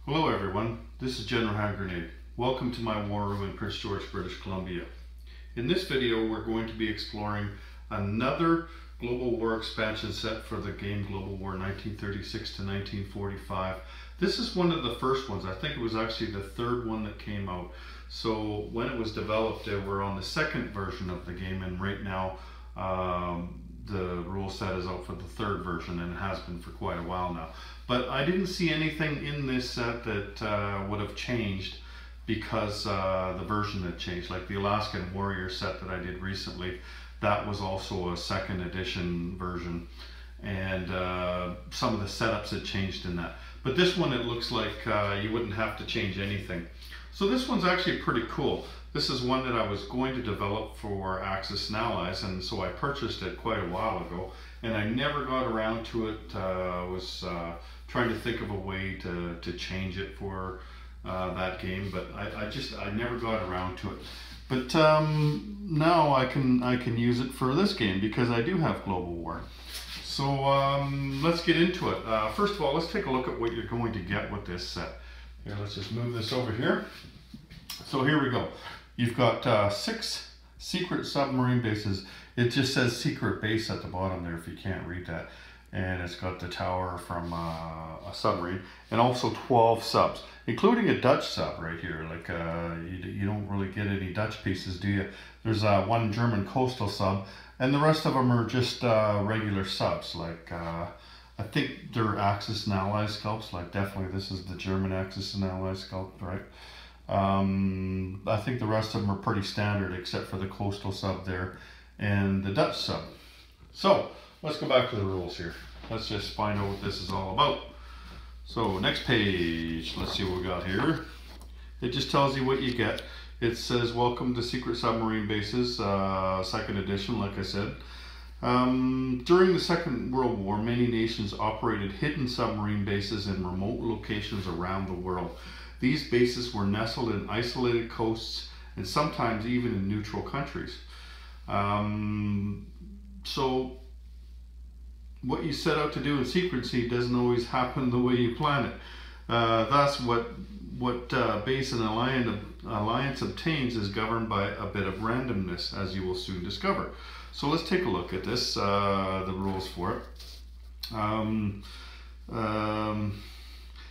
Hello everyone, this is General Hand Grenade. Welcome to my war room in Prince George, British Columbia. In this video we're going to be exploring another Global War expansion set for the game Global War 1936 to 1945. This is one of the first ones. I think it was actually the third one that came out. So when it was developed, we're on the second version of the game, and right now the rule set is out for the third version, and it has been for quite a while now. But I didn't see anything in this set that would have changed because the version had changed. Like the Alaskan Warrior set that I did recently, that was also a second edition version, and some of the setups had changed in that. But this one, it looks like you wouldn't have to change anything. So this one's actually pretty cool. This is one that I was going to develop for Axis and Allies, and so I purchased it quite a while ago, and I never got around to it. I was trying to think of a way to change it for that game, but I never got around to it. But now I can use it for this game because I do have Global War. So let's get into it. First of all, let's take a look at what you're going to get with this set. Here, let's just move this over here. So here we go. You've got 6 secret submarine bases. It just says secret base at the bottom there if you can't read that. And it's got the tower from a submarine, and also 12 subs, including a Dutch sub right here. Like you don't really get any Dutch pieces, do you? There's one German coastal sub, and the rest of them are just regular subs. Like I think they're Axis and Allies sculpts. Like definitely this is the German Axis and Allies sculpt, right? I think the rest of them are pretty standard except for the coastal sub there and the Dutch sub. So let's go back to the rules here. Let's just find out what this is all about. So next page, let's see what we got here. It just tells you what you get. It says welcome to Secret Submarine Bases, second edition, like I said. During the Second World War, many nations operated hidden submarine bases in remote locations around the world. These bases were nestled in isolated coasts and sometimes even in neutral countries. So what you set out to do in secrecy doesn't always happen the way you plan it. Thus, what base an alliance obtains is governed by a bit of randomness, as you will soon discover. So let's take a look at this, the rules for it.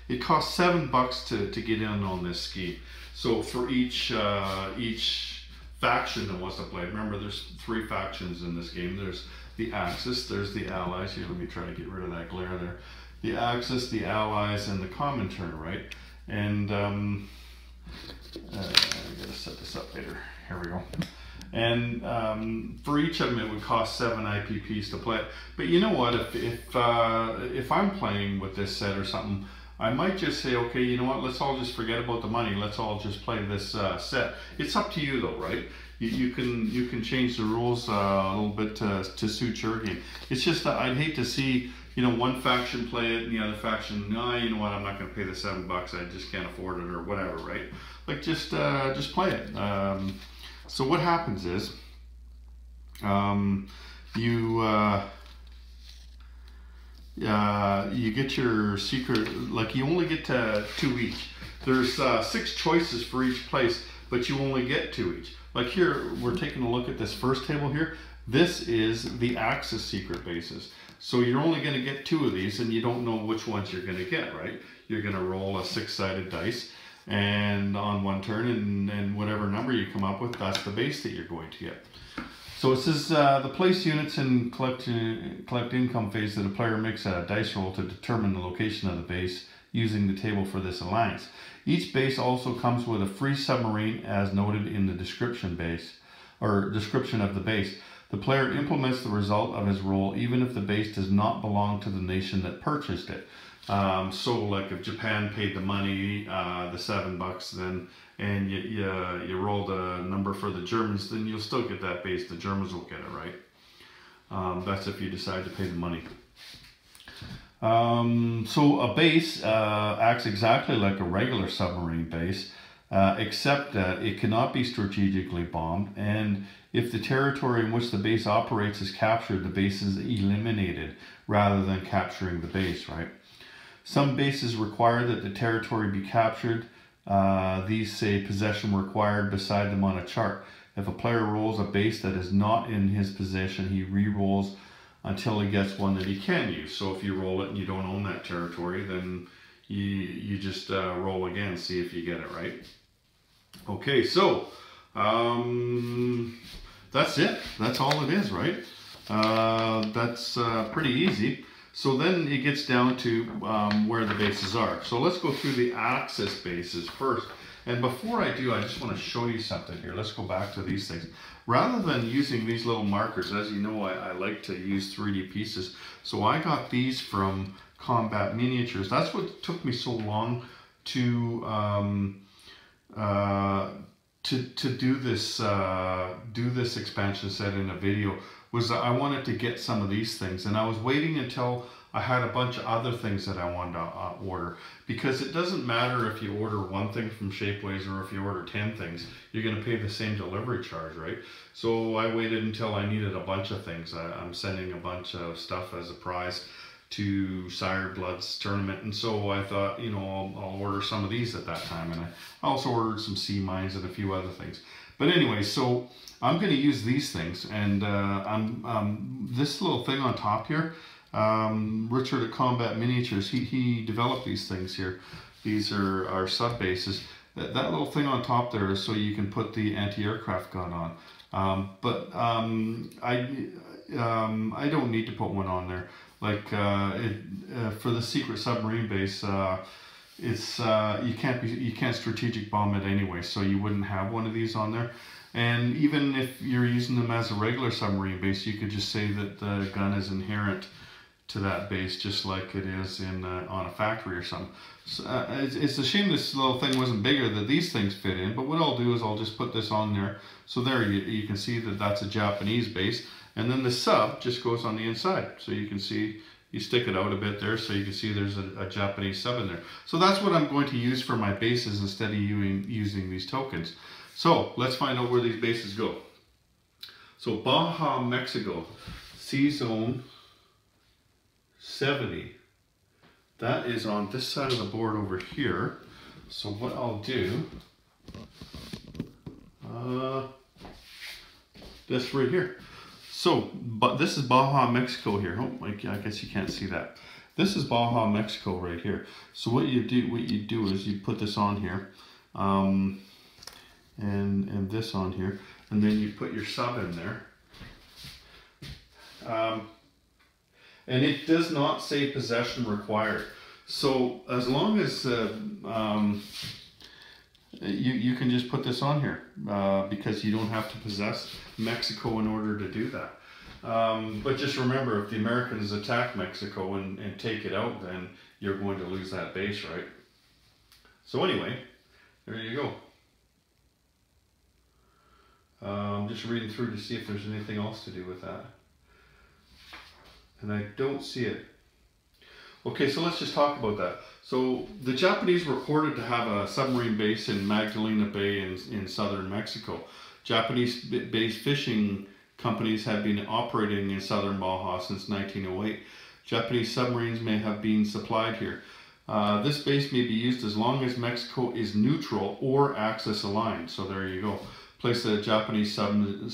It costs $7 to get in on this scheme. So for each faction that wants to play, remember there's 3 factions in this game. There's the Axis, there's the Allies. Here, let me try to get rid of that glare there. The Axis, the Allies, and the Comintern, right? And I gotta set this up later. Here we go. And for each of them, it would cost 7 IPPs to play. But you know what? If I'm playing with this set or something, I might just say, okay, you know what, let's all just forget about the money. Let's all just play this set. It's up to you though, right? You can change the rules a little bit to suit your game. It's just that I'd hate to see, you know, one faction play it and the other faction, no, you know what, I'm not going to pay the $7. I just can't afford it or whatever, right? Like just play it. So what happens is you get your secret, like you only get 2 each. There's 6 choices for each place, but you only get 2 each. Like here, we're taking a look at this first table here. This is the Axis secret bases. So you're only going to get 2 of these, and you don't know which ones you're going to get, right? You're going to roll a 6-sided dice, and on one turn, and whatever number you come up with, that's the base that you're going to get. So it says the place units in collect income phase that a player makes a dice roll to determine the location of the base using the table for this alliance. Each base also comes with a free submarine as noted in the description of the base. The player implements the result of his roll even if the base does not belong to the nation that purchased it. So like if Japan paid the money, the $7, then and you rolled a number for the Germans, then you'll still get that base. The Germans will get it, right? That's if you decide to pay the money. So a base acts exactly like a regular submarine base, except that it cannot be strategically bombed, and if the territory in which the base operates is captured, the base is eliminated rather than capturing the base, right? Some bases require that the territory be captured. These say possession required beside them on a chart. If a player rolls a base that is not in his possession, he re-rolls until he gets one that he can use. So if you roll it and you don't own that territory, then you just roll again, see if you get it right. Okay, so that's it. That's all it is, right? That's pretty easy. So then it gets down to where the bases are. So let's go through the axis bases first. And before I do, I just want to show you something here. Let's go back to these things. Rather than using these little markers, as you know, I like to use 3D pieces. So I got these from Combat Miniatures. That's what took me so long to do this expansion set in a video, was that I wanted to get some of these things, and I was waiting until I had a bunch of other things that I wanted to order, because it doesn't matter if you order one thing from Shapeways or if you order 10 things, you're going to pay the same delivery charge, right? So I waited until I needed a bunch of things. I'm sending a bunch of stuff as a prize to Sire Blood's tournament, and so I thought, you know, I'll order some of these at that time, and I also ordered some sea mines and a few other things. But anyway, so I'm going to use these things, and this little thing on top here, Richard at Combat Miniatures, he developed these things here. These are our sub bases. That little thing on top there is so you can put the anti-aircraft gun on. I don't need to put one on there. Like for the secret submarine base, you can't strategic bomb it anyway, so you wouldn't have one of these on there. And even if you're using them as a regular submarine base, you could just say that the gun is inherent to that base, just like it is in on a factory or something. So, it's a shame this little thing wasn't bigger that these things fit in, but what I'll do is I'll just put this on there. So there you can see that that's a Japanese base, and then the sub just goes on the inside. So you can see, you stick it out a bit there so you can see there's a Japanese sub in there. So that's what I'm going to use for my bases instead of using these tokens. So let's find out where these bases go. So Baja, Mexico, C-Zone 70. That is on this side of the board over here. So what I'll do, this right here. So, but this is Baja, Mexico here. Oh, I guess you can't see that. This is Baja, Mexico right here. So what you do is you put this on here, and this on here, and then you put your sub in there. And it does not say possession required. So as long as you can just put this on here because you don't have to possess Mexico in order to do that. But just remember, if the Americans attack Mexico and take it out, then you're going to lose that base, right? So anyway, there you go. I'm just reading through to see if there's anything else to do with that. And I don't see it. Okay, so let's just talk about that. So the Japanese were reported to have a submarine base in Magdalena Bay in southern Mexico. Japanese-based fishing companies have been operating in southern Baja since 1908. Japanese submarines may have been supplied here. This base may be used as long as Mexico is neutral or axis aligned. So there you go. Place a Japanese sub in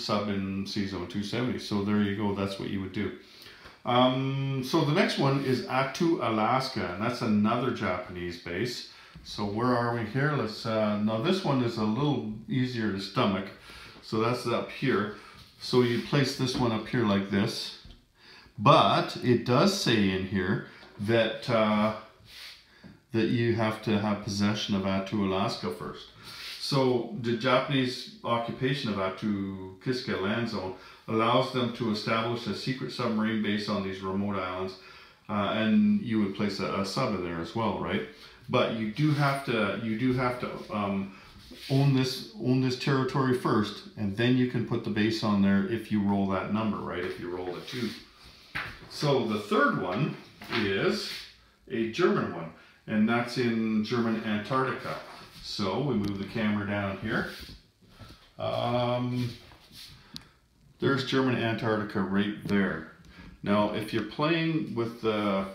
C-Zone 270. So there you go. That's what you would do. So the next one is Attu, Alaska, and that's another Japanese base. So where are we here? Let's now this one is a little easier to stomach. So that's up here. So you place this one up here like this. But it does say in here that that you have to have possession of Attu, Alaska first. So the Japanese occupation of Attu Kiska land zone allows them to establish a secret submarine base on these remote islands, and you would place a sub in there as well, right? But you do have to own this territory first, and then you can put the base on there if you roll that number, right? If you roll a 2. So the third one is a German one, and that's in German Antarctica. So we move the camera down here. There's German Antarctica right there. Now, if you're playing with the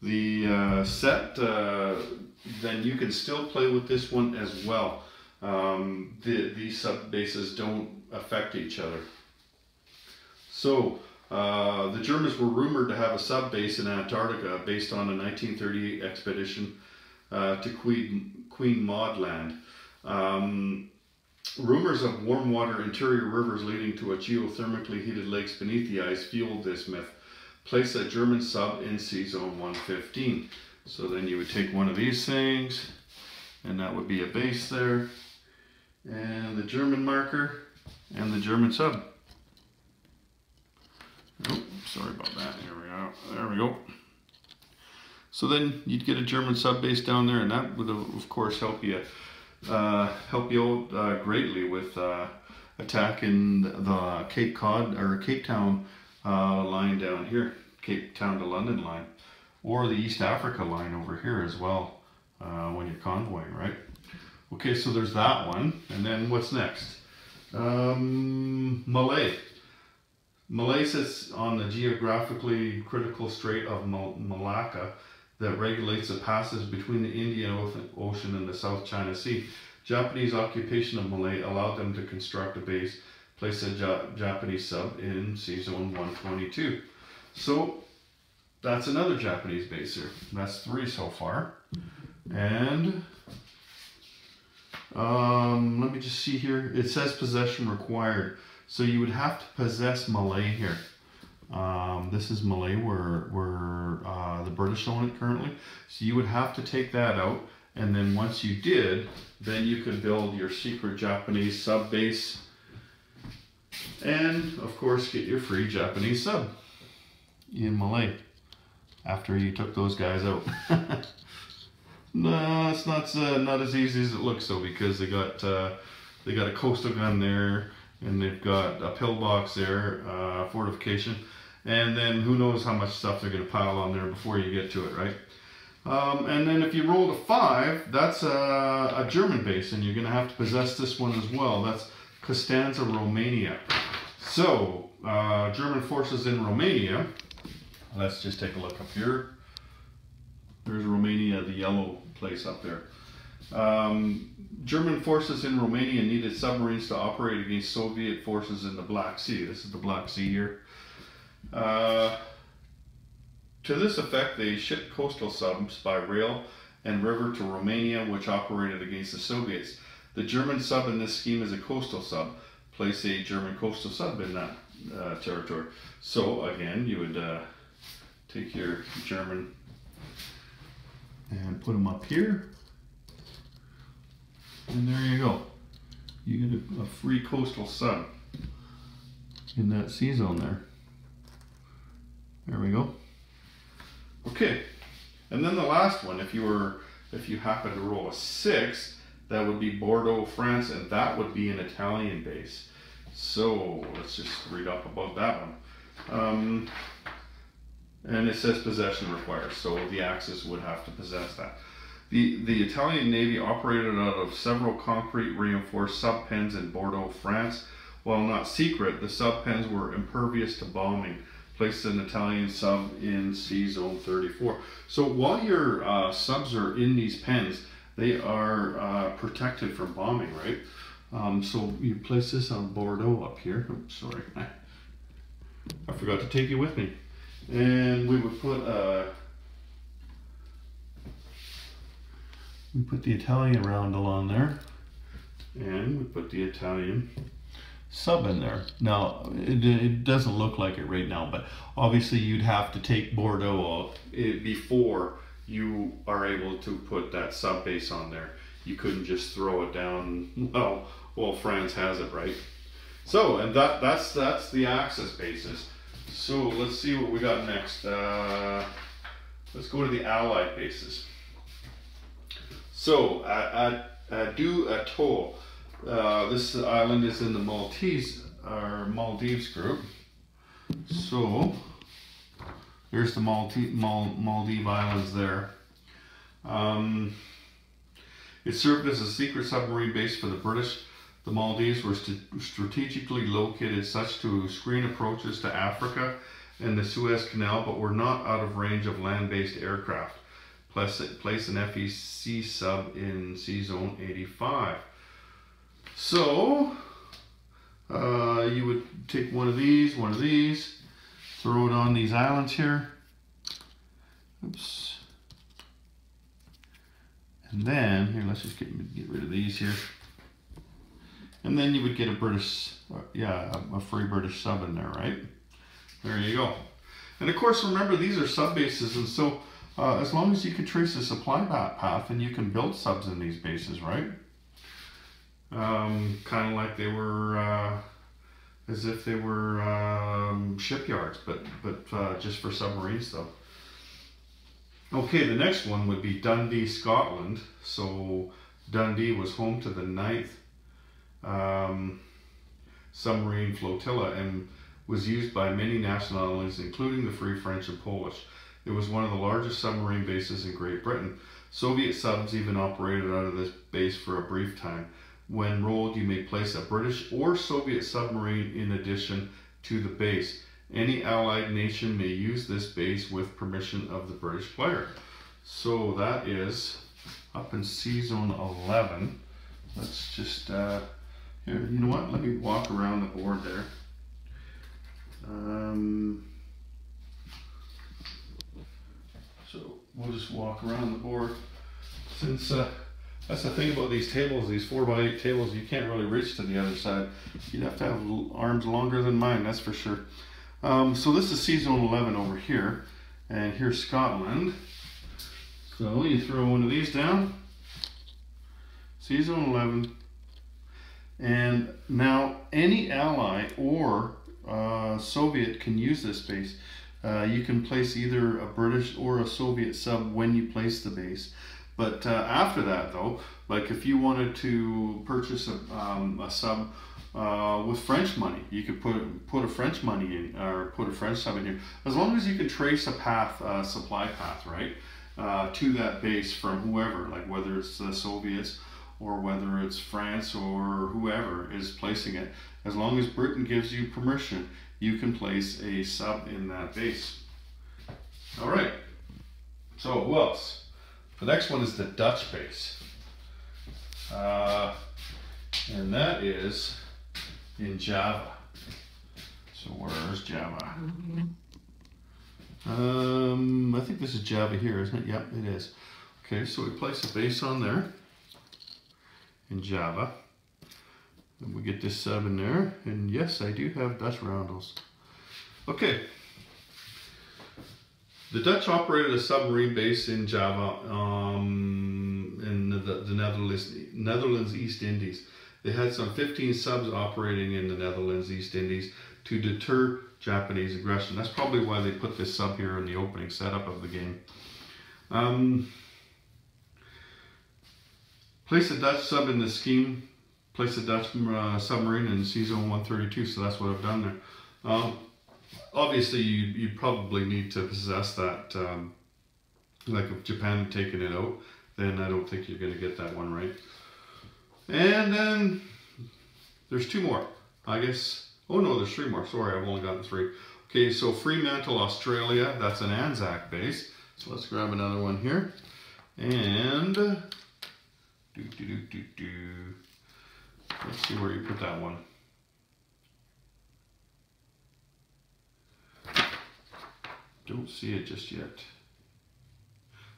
set, then you can still play with this one as well. These sub bases don't affect each other. So the Germans were rumored to have a sub base in Antarctica based on a 1938 expedition to Queen Maud Land. Rumors of warm water interior rivers leading to a geothermically heated lakes beneath the ice fueled this myth. Place a German sub in Sea Zone 115. So then you would take one of these things, and that would be a base there, and the German marker, and the German sub. Oh, sorry about that. Here we go. There we go. So then you'd get a German sub base down there, and that would of course help you out greatly with attacking the Cape Cod or Cape Town line down here, Cape Town to London line, or the East Africa line over here as well when you're convoying, right? Okay, so there's that one, and then what's next? Malay. Malay sits on the geographically critical Strait of Malacca that regulates the passage between the Indian Ocean and the South China Sea. Japanese occupation of Malay allowed them to construct a base, place a Japanese sub in Sea Zone 122. So that's another Japanese base here. That's 3 so far. And let me just see here. It says possession required. So you would have to possess Malay here. This is Malay where the British own it currently. So you would have to take that out, and then once you did, then you could build your secret Japanese sub base, and of course get your free Japanese sub in Malay after you took those guys out. No, it's not as easy as it looks though, because they got a coastal gun there, and they've got a pillbox there, fortification, and then who knows how much stuff they're going to pile on there before you get to it, right? And then if you roll a 5, that's a German base, and you're going to have to possess this one as well. That's Constanța, Romania. So, German forces in Romania. Let's just take a look up here. There's Romania, the yellow place up there. German forces in Romania needed submarines to operate against Soviet forces in the Black Sea. This is the Black Sea here. To this effect, they shipped coastal subs by rail and river to Romania, which operated against the Soviets. The German sub in this scheme is a coastal sub. Place a German coastal sub in that territory. So again, you would take your German and put them up here. And there you go. You get a free coastal sub in that sea zone there. There we go. Okay, and then the last one, if you happen to roll a 6, that would be Bordeaux, France, and that would be an Italian base. So let's just read up about that one. And it says possession required, so the Axis would have to possess that. The Italian Navy operated out of several concrete reinforced sub-pens in Bordeaux, France. While not secret, the sub-pens were impervious to bombing. Placed an Italian sub in Sea Zone 34. So while your subs are in these pens, they are protected from bombing, right? So you place this on Bordeaux up here. Oops, sorry. I forgot to take you with me. And we would put the Italian roundel on there, and we put the Italian sub in there. Now it doesn't look like it right now, but obviously you'd have to take Bordeaux out before you are able to put that sub base on there. You couldn't just throw it down. Well, France has it, right? So, and that's the Axis bases. So let's see what we got next. Let's go to the Allied bases. So at Du Atoll, this island is in the Maldives group. So there's the Maldive Islands there. It served as a secret submarine base for the British. The Maldives were strategically located such to screen approaches to Africa and the Suez Canal, but were not out of range of land-based aircraft. Place an FEC sub in C-Zone 85. So you would take one of these, throw it on these islands here. Oops. And then, here, let's just get rid of these here. And then you would get a British, a free British sub in there, right? There you go. And of course, remember, these are sub bases, and so as long as you can trace the supply path, and you can build subs in these bases, right? Kind of like they were, as if they were shipyards, but just for submarines though. Okay, the next one would be Dundee, Scotland. So Dundee was home to the 9th submarine flotilla and was used by many nationalities, including the Free French and Polish. It was one of the largest submarine bases in Great Britain. Soviet subs even operated out of this base for a brief time. When rolled, you may place a British or Soviet submarine in addition to the base. Any allied nation may use this base with permission of the British player. So that is up in C-Zone 11. Let's just, here, you know what? Let me walk around the board there. So we'll just walk around the board. Since that's the thing about these tables, these 4x8 tables, you can't really reach to the other side. You'd have to have arms longer than mine, that's for sure. So this is C-Zone 11 over here, and here's Scotland. So you throw one of these down, C-Zone 11, and now any ally or Soviet can use this base. You can place either a British or a Soviet sub when you place the base. But after that though, like if you wanted to purchase a sub with French money, you could put a French money in, or put a French sub in here, as long as you can trace a path, supply path, right, to that base from whoever, like whether it's the Soviets or whether it's France or whoever is placing it. As long as Britain gives you permission, you can place a sub in that base. All right, so who else? The next one is the Dutch base. And that is in Java. So where's Java? I think this is Java here, isn't it? Yep, it is. Okay, so we place a base on there in Java. And we get this sub in there. And yes, I do have Dutch roundels. Okay. The Dutch operated a submarine base in Java in the Netherlands East Indies. They had some 15 subs operating in the Netherlands East Indies to deter Japanese aggression. That's probably why they put this sub here in the opening setup of the game. Place a Dutch sub in the scheme. Place a Dutch submarine in C-Zone 132, so that's what I've done there. Obviously, you probably need to possess that. Like if Japan had taken it out, then I don't think you're going to get that one right. And then there's two more, I guess. Oh no, there's three more. Sorry, I've only gotten three. Okay, so Fremantle, Australia. That's an Anzac base. So let's grab another one here. And let's see where you put that one. Don't see it just yet.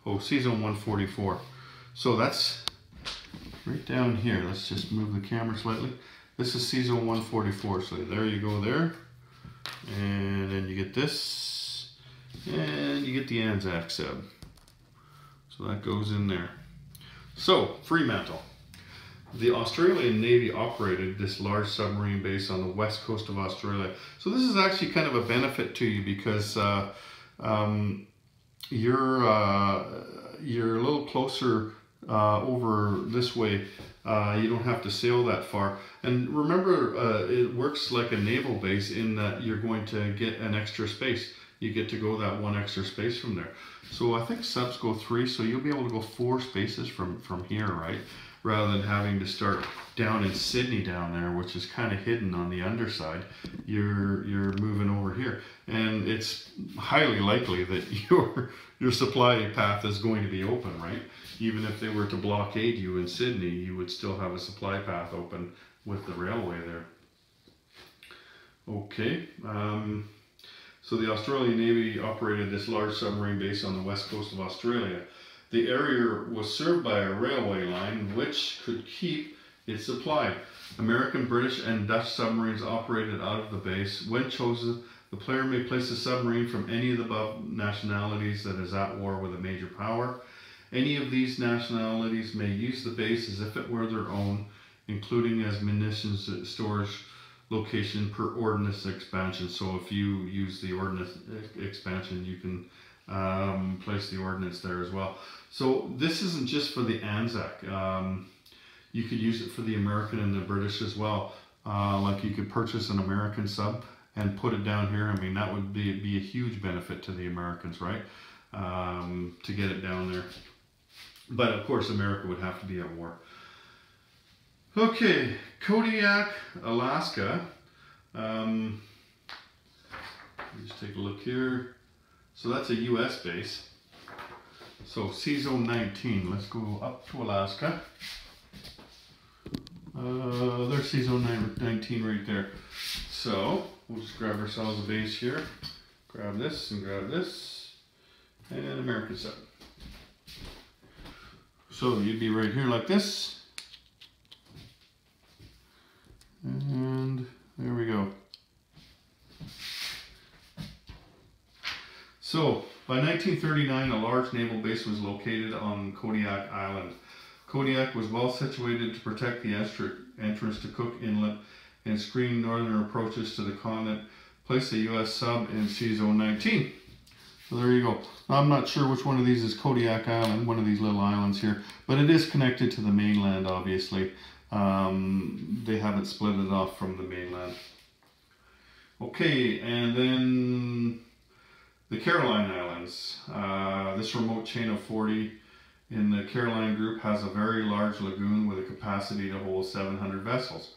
Oh, C-Zone 144. So that's right down here. Let's just move the camera slightly. This is C-Zone 144. So there you go there. And then you get this. And you get the Anzac sub. So that goes in there. So, Fremantle. The Australian Navy operated this large submarine base on the west coast of Australia. So this is actually kind of a benefit to you because you're a little closer over this way. You don't have to sail that far. And remember, it works like a naval base in that you're going to get an extra space. You get to go that one extra space from there. So I think subs go 3, so you'll be able to go 4 spaces from here, right? rather than having to start down in Sydney down there, which is kind of hidden on the underside. You're moving over here, and it's highly likely that your supply path is going to be open, right? Even if they were to blockade you in Sydney, you would still have a supply path open with the railway there. Okay, so the Australian Navy operated this large submarine base on the west coast of Australia. The area was served by a railway line which could keep its supply. American, British, and Dutch submarines operated out of the base. When chosen, the player may place a submarine from any of the above nationalities that is at war with a major power. Any of these nationalities may use the base as if it were their own, including as munitions storage location per ordnance expansion. So if you use the ordnance expansion, you can place the ordnance there as well. So this isn't just for the Anzac. You could use it for the American and the British as well. Like you could purchase an American sub and put it down here. I mean, that would be a huge benefit to the Americans, right? To get it down there. But of course, America would have to be at war. Okay, Kodiak, Alaska. Just take a look here. So that's a US base. So C-Zone 19, let's go up to Alaska. There's C-Zone 19 right there. So we'll just grab ourselves a base here. Grab this and grab this. And American sub. So you'd be right here like this. And there we go. So by 1939, a large naval base was located on Kodiak Island. Kodiak was well situated to protect the entrance to Cook Inlet and screen northern approaches to the continent. Place a U.S. sub in C-Zone 19. So there you go. I'm not sure which one of these is Kodiak Island, one of these little islands here, but it is connected to the mainland, obviously. They haven't split it off from the mainland. Okay, and then the Caroline Islands. This remote chain of 40 in the Caroline group has a very large lagoon with a capacity to hold 700 vessels,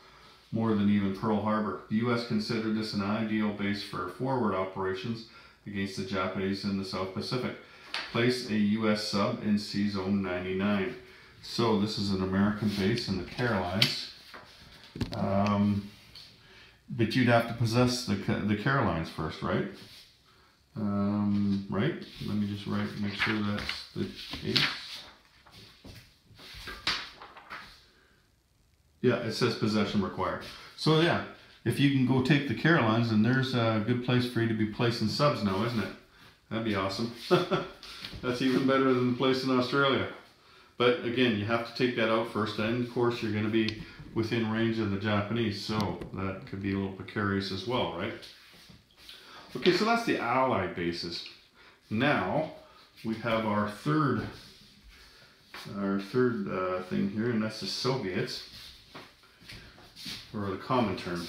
more than even Pearl Harbor. The U.S. considered this an ideal base for forward operations against the Japanese in the South Pacific. Place a U.S. sub in C-Zone 99. So this is an American base in the Carolines. But you'd have to possess the Carolines first, right? Right? Let me just make sure that's the case. Yeah, it says possession required. So yeah, if you can go take the Carolines, then there's a good place for you to be placing subs now, isn't it? That'd be awesome. That's even better than the place in Australia. But again, you have to take that out first, and of course you're going to be within range of the Japanese, so that could be a little precarious as well, right? Okay, so that's the Allied bases. Now we have our third thing here, and that's the Soviets, or the common term.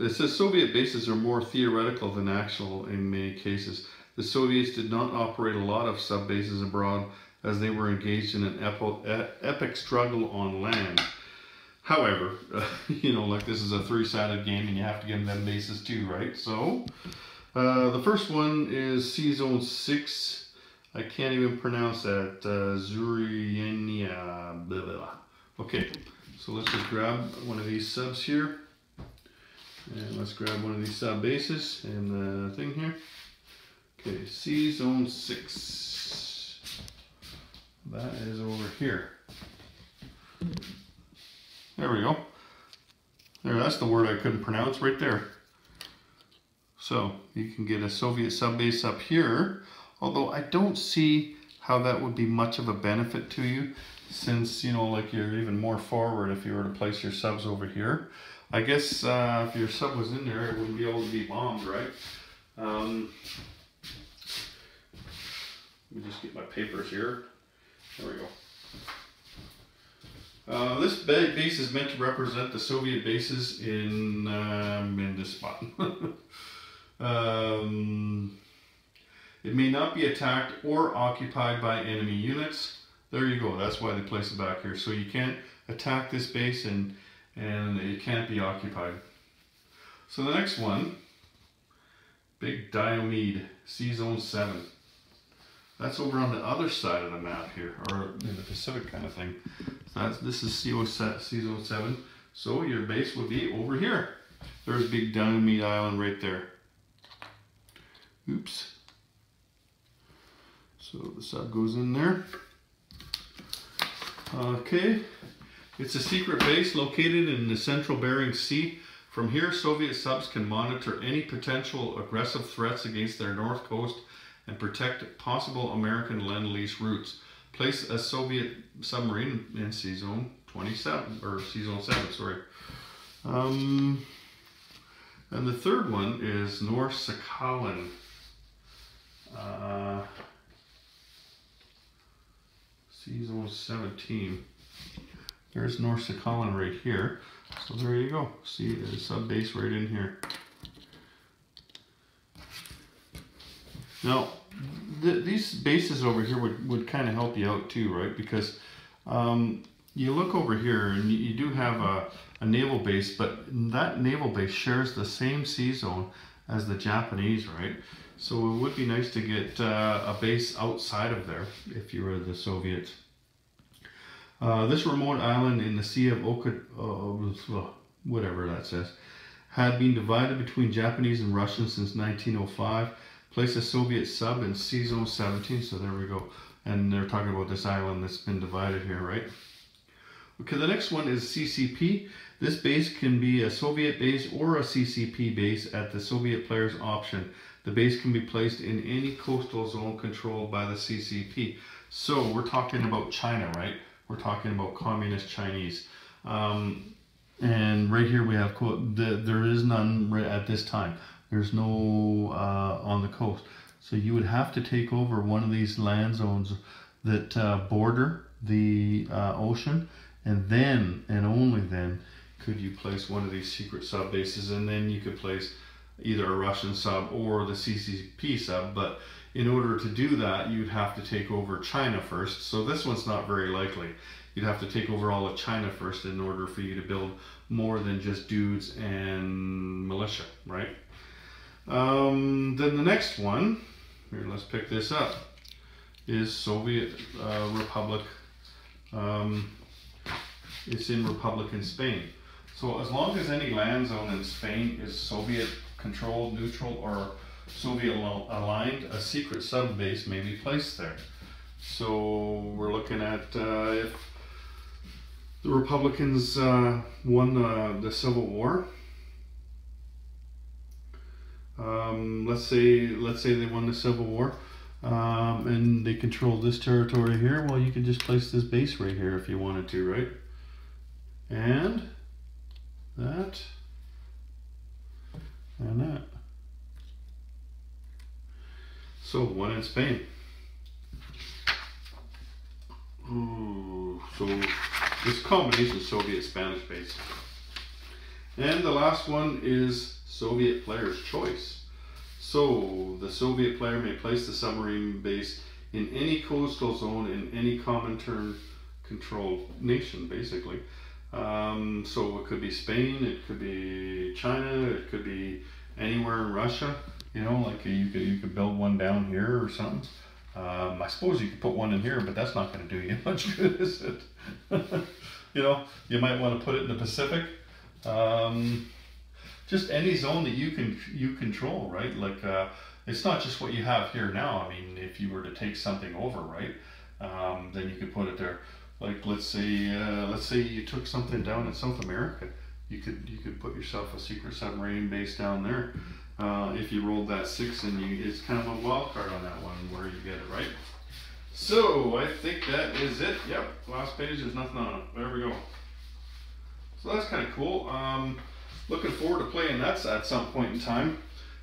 It says Soviet bases are more theoretical than actual in many cases. The Soviets did not operate a lot of sub-bases abroad as they were engaged in an epic struggle on land. However, you know, like this is a three-sided game and you have to give them bases too, right? So, the first one is C-Zone 6. I can't even pronounce that. Zurienia, blah, blah, blah. Okay, so let's just grab one of these subs here. And let's grab one of these sub bases and the thing here. Okay, C-Zone 6. That is over here. There we go. There, that's the word I couldn't pronounce right there. So you can get a Soviet sub base up here, although I don't see how that would be much of a benefit to you, since, you know, like you're even more forward if you were to place your subs over here. I guess if your sub was in there, it wouldn't be able to be bombed, right? Let me just get my papers here. There we go. This base is meant to represent the Soviet bases in this spot. It may not be attacked or occupied by enemy units. There you go. That's why they place it back here. So you can't attack this base and it can't be occupied. So the next one, Big Diomede, Sea Zone 7. That's over on the other side of the map here, or in the Pacific kind of thing. So this is Sea Zone 7. So your base would be over here. There's Big Diomede Island right there. Oops. So the sub goes in there. Okay. It's a secret base located in the central Bering Sea. From here, Soviet subs can monitor any potential aggressive threats against their north coast and protect possible American Lend-Lease routes. Place a Soviet submarine in Sea Zone 27, or Sea Zone 7, sorry. And the third one is North Sakhalin. Sea Zone 17. There's North Sakhalin right here. So there you go. See, there's a sub base right in here. Now, these bases over here would kind of help you out too, right? Because you look over here and you do have a naval base, but that naval base shares the same sea zone as the Japanese, right? So it would be nice to get a base outside of there if you were the Soviets. This remote island in the Sea of whatever that says, had been divided between Japanese and Russians since 1905. Place a Soviet sub in Sea Zone 17, so there we go. And they're talking about this island that's been divided here, right? Okay, the next one is CCP. This base can be a Soviet base or a CCP base at the Soviet player's option. The base can be placed in any coastal zone controlled by the CCP. So we're talking about China, right? We're talking about communist Chinese. And right here we have, there is none right at this time. There's no on the coast. So you would have to take over one of these land zones that border the ocean, and then, and only then, could you place one of these secret sub bases, and then you could place either a Russian sub or the CCP sub. But in order to do that, you'd have to take over China first. So this one's not very likely. You'd have to take over all of China first in order for you to build more than just dudes and militia, right? Then the next one, here, let's pick this up, is Soviet Republic. It's in Republican Spain. So as long as any land zone in Spain is Soviet controlled, neutral, or Soviet aligned, a secret sub base may be placed there. So we're looking at if the Republicans won the Civil War. Let's say they won the Civil War and they control this territory here. Well, you can just place this base right here if you wanted to, right? And that and that. So one in Spain. Ooh, so this combination Soviet Spanish base. And the last one is Soviet player's choice. So the Soviet player may place the submarine base in any coastal zone in any Comintern controlled nation, basically. So it could be Spain, it could be China, it could be anywhere in Russia. You know, like you could build one down here or something. I suppose you could put one in here, but that's not going to do you much good, is it? You know, you might want to put it in the Pacific. Just any zone that you control, right? Like it's not just what you have here now. I mean, if you were to take something over, right, then you could put it there. Like let's say you took something down in South America, you could put yourself a secret submarine base down there. If you rolled that 6, and it's kind of a wild card on that one where you get it, right? So I think that is it. Yep, last page, there's nothing on it. There we go. So that's kind of cool. Looking forward to playing that at some point in time.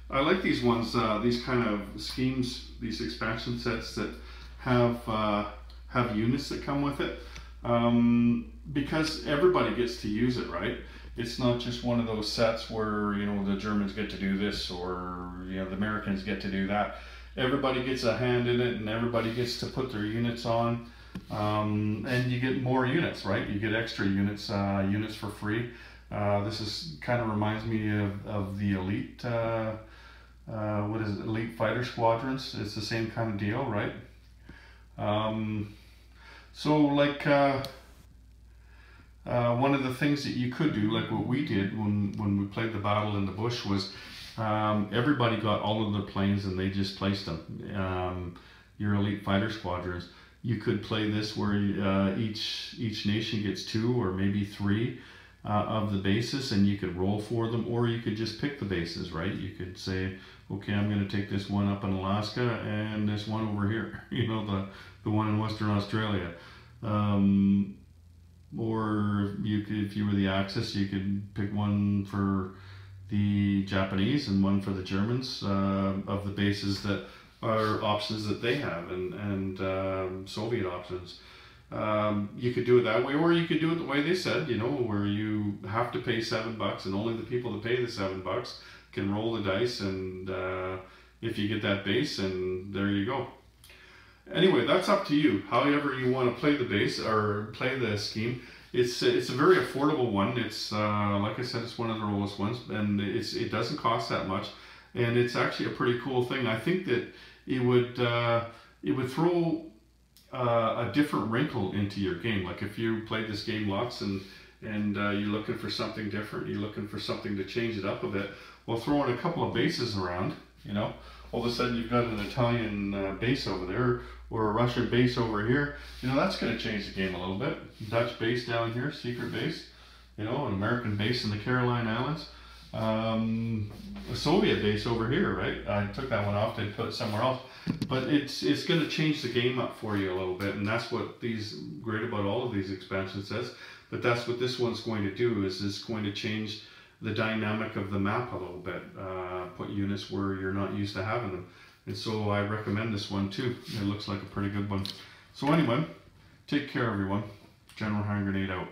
I like these ones, these kind of schemes, these expansion sets that have units that come with it, because everybody gets to use it, right? It's not just one of those sets where, you know, the Germans get to do this or, you know, the Americans get to do that. everybody gets a hand in it, and everybody gets to put their units on, and you get more units, right? You get extra units, units for free. This is kind of reminds me of the elite, what is it, elite fighter squadrons. It's the same kind of deal, right? So like one of the things that you could do, like what we did when we played the battle in the bush, was everybody got all of their planes and they just placed them. Your elite fighter squadrons. You could play this where each nation gets 2 or maybe 3 of the bases, and you could roll for them, or you could just pick the bases, right? You could say, okay, I'm going to take this one up in Alaska and this one over here, you know, the one in Western Australia. Or you could, if you were the Axis, you could pick one for the Japanese and one for the Germans, of the bases that are options that they have, and Soviet options. You could do it that way, or you could do it the way they said, you know, where you have to pay $7, and only the people that pay the $7 can roll the dice, and if you get that base, and there you go. Anyway, that's up to you. However you want to play the base or play the scheme. It's a very affordable one. It's like I said, it's one of the lowest ones, and it doesn't cost that much, and it's actually a pretty cool thing. I think that it would throw a different wrinkle into your game. Like if you played this game lots and you're looking for something different, you're looking for something to change it up a bit, well, throwing a couple of bases around, you know, all of a sudden you've got an Italian base over there, or a Russian base over here, you know, that's going to change the game a little bit. Dutch base down here, secret base, you know, an American base in the Caroline Islands, a Soviet base over here, right? I took that one off, they put it somewhere else. But it's going to change the game up for you a little bit, and that's what great about all of these expansions says. But that's what this one's going to do, is it's going to change the dynamic of the map a little bit, put units where you're not used to having them. And so I recommend this one too. It looks like a pretty good one. So anyway, take care everyone. General Hand Grenade out.